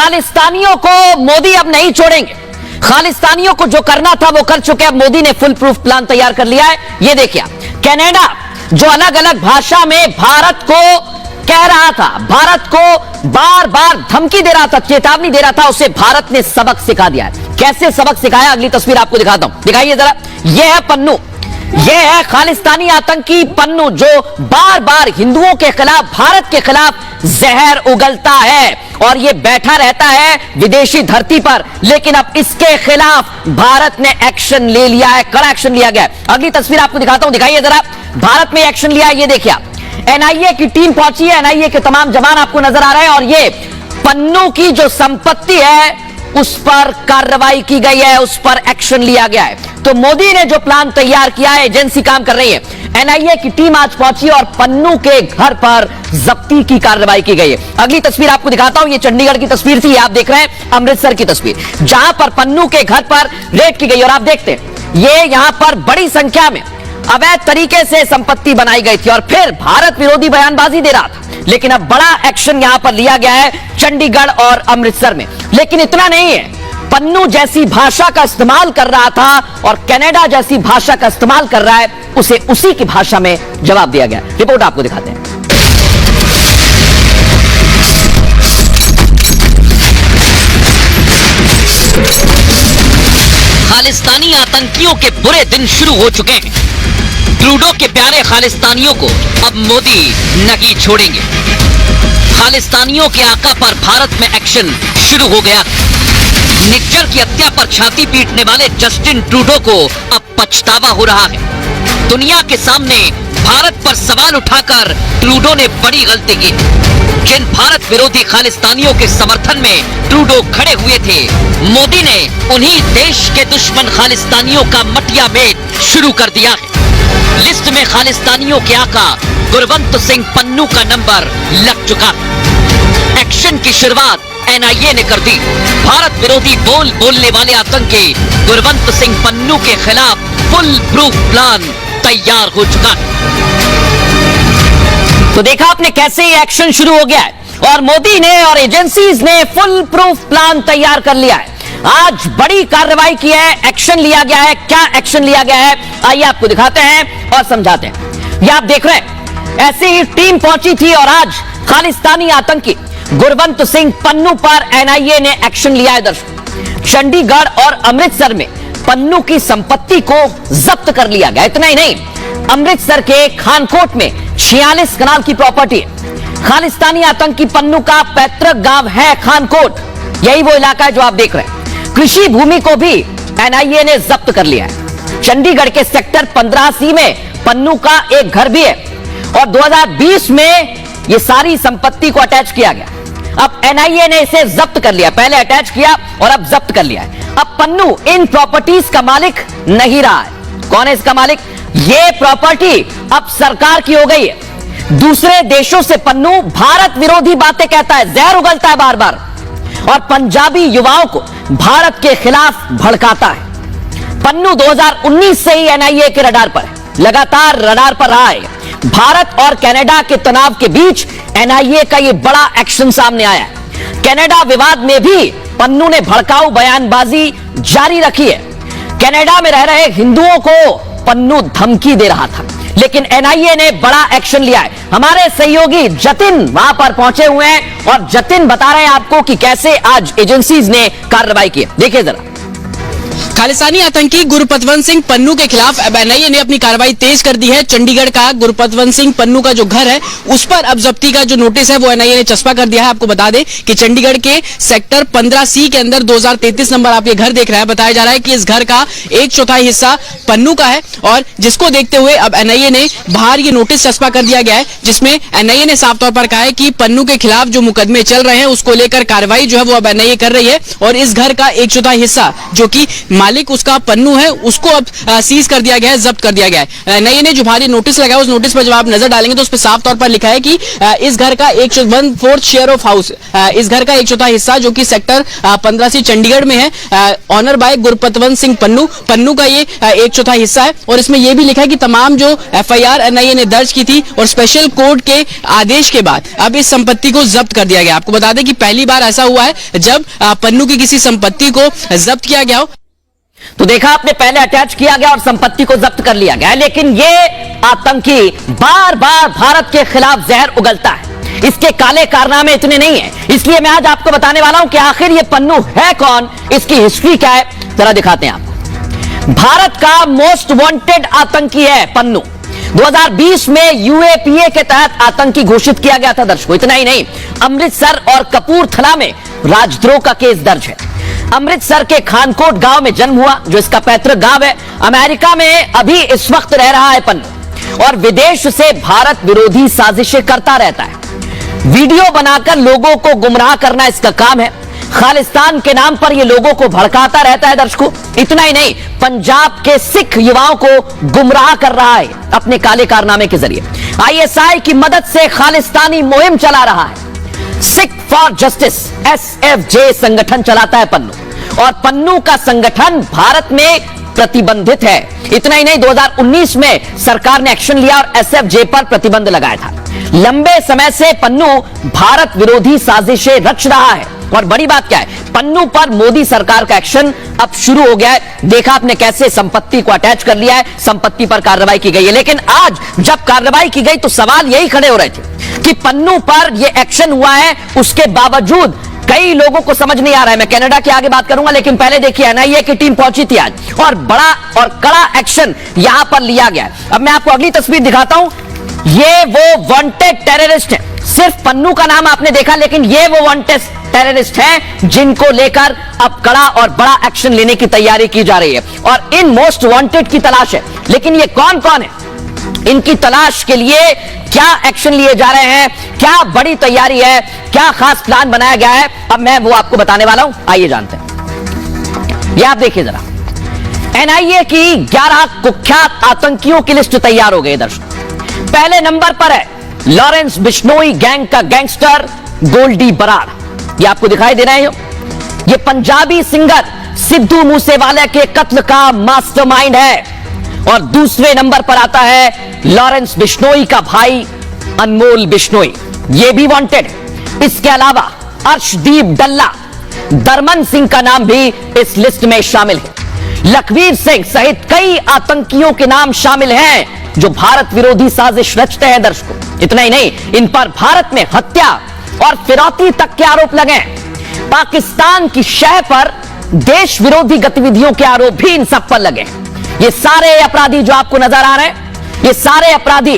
खालिस्तानियों को मोदी अब नहीं छोड़ेंगे। खालिस्तानियों को जो करना था वो कर चुके। अब मोदी ने फुल प्रूफ प्लान तैयार कर लिया है। ये देखिए, कनाडा जो अलग अलग भाषा में भारत को कह रहा था, भारत को बार बार धमकी दे रहा था, चेतावनी दे रहा था, उसे भारत ने सबक सिखा दिया है। कैसे सबक सिखाया, अगली तस्वीर आपको दिखाता हूं, दिखाइए जरा। यह है पन्नू, यह है खालिस्तानी आतंकी पन्नू जो बार बार हिंदुओं के खिलाफ, भारत के खिलाफ जहर उगलता है और यह बैठा रहता है विदेशी धरती पर। लेकिन अब इसके खिलाफ भारत ने एक्शन ले लिया है, कड़ा एक्शन लिया गया है। अगली तस्वीर आपको दिखाता हूं, दिखाइए जरा। भारत में एक्शन लिया है, ये देखिए, एनआईए की टीम पहुंची है, एनआईए के तमाम जवान आपको नजर आ रहे हैं और ये पन्नू की जो संपत्ति है उस पर कार्रवाई की गई है, उस पर एक्शन लिया गया है। तो मोदी ने जो प्लान तैयार किया है, एजेंसी काम कर रही है, एनआईए की टीम आज पहुंची और पन्नू के घर पर जब्ती की कार्रवाई की गई है। अगली तस्वीर आपको दिखाता हूं, ये चंडीगढ़ की तस्वीर थी, आप देख रहे हैं अमृतसर की तस्वीर, जहां पर पन्नू के घर पर रेड की गई और आप देखते हैं ये यहां पर बड़ी संख्या में अवैध तरीके से संपत्ति बनाई गई थी और फिर भारत विरोधी बयानबाजी दे रहा था। लेकिन अब बड़ा एक्शन यहां पर लिया गया है चंडीगढ़ और अमृतसर में। लेकिन इतना नहीं है, पन्नू जैसी भाषा का इस्तेमाल कर रहा था और कनाडा जैसी भाषा का इस्तेमाल कर रहा है, उसे उसी की भाषा में जवाब दिया गया। रिपोर्ट आपको दिखाते हैं। खालिस्तानी आतंकियों के बुरे दिन शुरू हो चुके हैं। ट्रूडो के प्यारे खालिस्तानियों को अब मोदी नहीं छोड़ेंगे। खालिस्तानियों के आका पर भारत में एक्शन शुरू हो गया। निज्जर की हत्या पर छाती पीटने वाले जस्टिन ट्रूडो को अब पछतावा हो रहा है। दुनिया के सामने भारत पर सवाल उठाकर ट्रूडो ने बड़ी गलती की। जिन भारत विरोधी खालिस्तानियों के समर्थन में ट्रूडो खड़े हुए थे, मोदी ने उन्हीं देश के दुश्मन खालिस्तानियों का मटिया मेट शुरू कर दिया है। लिस्ट में खालिस्तानियों के आका गुरवंत सिंह पन्नू का नंबर लग चुका। एक्शन की शुरुआत एनआईए ने कर दी। भारत विरोधी बोलने वाले आतंकी गुरवंत सिंह पन्नू के खिलाफ फुल प्रूफ प्लान तैयार हो चुका है। तो देखा आपने कैसे ये एक्शन शुरू हो गया है और मोदी ने और एजेंसीज ने फुल प्रूफ प्लान तैयार कर लिया है। आज बड़ी कार्रवाई की है, एक्शन लिया गया है। क्या एक्शन लिया गया है, आइए आपको दिखाते हैं और समझाते हैं। ये आप देख रहे हैं, ऐसी ही टीम पहुंची थी और आज खालिस्तानी आतंकी गुरवंत सिंह पन्नू पर एनआईए ने एक्शन लिया है। दर्शक, चंडीगढ़ और अमृतसर में पन्नू की संपत्ति को जब्त कर लिया गया। इतना ही नहीं, अमृतसर के खानकोट में 46 कनाल की प्रॉपर्टी है। खालिस्तानी आतंकी पन्नू का पैतृक गांव है खानकोट, यही वो इलाका है जो आप देख रहे हैं। कृषि भूमि को भी एनआईए ने जब्त कर लिया है। चंडीगढ़ के सेक्टर 15C में पन्नू का एक घर भी है और 2020 में यह सारी संपत्ति को अटैच किया गया। अब एनआईए ने इसे जब्त कर लिया, पहले अटैच किया और अब जब्त कर लिया है। अब पन्नू इन प्रॉपर्टीज का मालिक नहीं रहा है। कौन है इसका मालिक? यह प्रॉपर्टी अब सरकार की हो गई है। दूसरे देशों से पन्नू भारत विरोधी बातें कहता है, जहर उगलता है बार बार और पंजाबी युवाओं को भारत के खिलाफ भड़काता है। पन्नू 2019 से ही एनआईए के रडार पर, लगातार रडार पर रहा है। भारत और कनाडा के तनाव के बीच एनआईए का यह बड़ा एक्शन सामने आया है। कनाडा विवाद में भी पन्नू ने भड़काऊ बयानबाजी जारी रखी है। कनाडा में रह रहे हिंदुओं को पन्नू धमकी दे रहा था, लेकिन एनआईए ने बड़ा एक्शन लिया है। हमारे सहयोगी जतिन वहां पर पहुंचे हुए हैं और जतिन बता रहे हैं आपको कि कैसे आज एजेंसीज ने कार्रवाई की। देखिए जरा। खालिस्तानी आतंकी गुरपतवंत सिंह पन्नू के खिलाफ अब एनआईए ने अपनी कार्रवाई तेज कर दी है। चंडीगढ़ का गुरपतवंत सिंह पन्नू का जो घर है उस पर अब जब्ती का जो नोटिस है वो एनआईए ने चस्पा कर दिया है। आपको बता दें कि चंडीगढ़ के सेक्टर 15C के अंदर 2033 नंबर आप ये घर देख रहे हैं। बताया जा रहा है कि इस घर का 1/4 हिस्सा पन्नू का है और जिसको देखते हुए अब एनआईए ने बाहर ये नोटिस चस्पा कर दिया गया है, जिसमें एनआईए ने साफ तौर पर कहा है कि पन्नू के खिलाफ जो मुकदमे चल रहे हैं उसको लेकर कार्रवाई जो है वो अब एनआईए कर रही है और इस घर का 1/4 हिस्सा जो कि मालिक उसका पन्नू है, उसको अब सीज कर दिया गया है, जब्त कर दिया गया है। एनआईए ने जो भारी नोटिस लगाया, उस नोटिस पर जब आप नजर डालेंगे तो उस पर साफ तौर पर लिखा है कि इस घर का 1/4 शेयर ऑफ हाउस, इस घर का 1/4 हिस्सा जो कि सेक्टर 15 से चंडीगढ़ में है, ऑनर बाय गुरपतवंत सिंह पन्नू का ये 1/4 हिस्सा है। और इसमें यह भी लिखा है कि तमाम जो एफआईआर एनआईए ने दर्ज की थी और स्पेशल कोर्ट के आदेश के बाद अब इस संपत्ति को जब्त कर दिया गया। आपको बता दें कि पहली बार ऐसा हुआ है जब पन्नू की किसी संपत्ति को जब्त किया गया हो। तो देखा आपने, पहले अटैच किया गया और संपत्ति को जब्त कर लिया गया, लेकिन ये आतंकी बार बार भारत के खिलाफ जहर उगलता है। इसके काले कारनामे इतने नहीं है, इसलिए मैं आज आपको बताने वाला हूं कि आखिर ये पन्नू है कौन, इसकी हिस्ट्री क्या है, जरा दिखाते हैं आपको। भारत का मोस्ट वांटेड आतंकी है पन्नू। 2020 में यूएपीए के तहत आतंकी घोषित किया गया था दर्शकों। इतना ही नहीं, अमृतसर और कपूरथला में राजद्रोह का केस दर्ज है। अमृतसर के खानकोट गांव में जन्म हुआ, जो इसका पैतृक गांव है। अमेरिका में अभी इस वक्त रह रहा है पन्नू और विदेश से भारत विरोधी साजिशें करता रहता है। वीडियो बनाकर लोगों को गुमराह करना इसका काम है। खालिस्तान के नाम पर यह लोगों को भड़काता रहता है दर्शकों। इतना ही नहीं, पंजाब के सिख युवाओं को गुमराह कर रहा है अपने काले कारनामे के जरिए। आईएसआई की मदद से खालिस्तानी मुहिम चला रहा है। सिख फॉर जस्टिस एसएफजे संगठन चलाता है पन्नू, और पन्नू का संगठन भारत में प्रतिबंधित है। इतना ही नहीं, 2019 में सरकार ने एक्शन लिया और एसएफजे पर प्रतिबंध लगाया था। लंबे समय से पन्नू भारत विरोधी साजिशें रच रहा है। और बड़ी बात क्या है, पन्नू पर मोदी सरकार का एक्शन अब शुरू हो गया है। देखा आपने कैसे संपत्ति को अटैच कर लिया है, संपत्ति पर कार्रवाई की गई है। लेकिन आज जब कार्रवाई की गई तो सवाल यही खड़े हो रहे थे कि पन्नू पर यह एक्शन हुआ है, उसके बावजूद कई लोगों को समझ नहीं आ रहा है। मैं कनाडा की आगे बात करूंगा, लेकिन पहले देखिए एनआईए की टीम पहुंची थी आज और बड़ा और कड़ा एक्शन यहां पर लिया गया। अब मैं आपको अगली तस्वीर दिखाता हूं। ये वो वांटेड टेररिस्ट है। सिर्फ पन्नू का नाम आपने देखा, लेकिन ये वो वांटेड टेररिस्ट हैं जिनको लेकर अब कड़ा और बड़ा एक्शन लेने की तैयारी की जा रही है। और इन मोस्ट वांटेड की तलाश है। लेकिन ये कौन कौन है, इनकी तलाश के लिए क्या एक्शन लिए जा रहे हैं, क्या बड़ी तैयारी है, क्या खास प्लान बनाया गया है, अब मैं वो आपको बताने वाला हूं। आइए जानते हैं। ये आप देखिए जरा, एनआईए की 11 कुख्यात आतंकियों की लिस्ट तैयार हो गई दर्शकों। पहले नंबर पर है लॉरेंस बिश्नोई गैंग का गैंगस्टर गोल्डी बराड़। ये आपको दिखाई दे रहे हो, ये पंजाबी सिंगर सिद्धू मूसेवाले के कत्ल का मास्टरमाइंड है। और दूसरे नंबर पर आता है लॉरेंस बिश्नोई का भाई अनमोल बिश्नोई, ये भी वांटेड है। इसके अलावा अर्शदीप डल्ला, दरमन सिंह का नाम भी इस लिस्ट में शामिल है। लखवीर सिंह सहित कई आतंकियों के नाम शामिल हैं जो भारत विरोधी साजिश रचते हैं दर्शकों। इतना ही नहीं, इन पर भारत में हत्या और फिरौती तक के आरोप लगे। पाकिस्तान की शह पर देश विरोधी गतिविधियों के आरोप भी इन सब पर लगे। ये सारे अपराधी जो आपको नजर आ रहे हैं, ये सारे अपराधी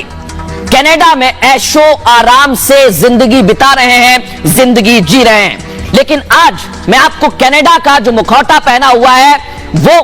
कनाडा में ऐशो आराम से जिंदगी बिता रहे हैं, जिंदगी जी रहे हैं। लेकिन आज मैं आपको कनाडा का जो मुखौटा पहना हुआ है वो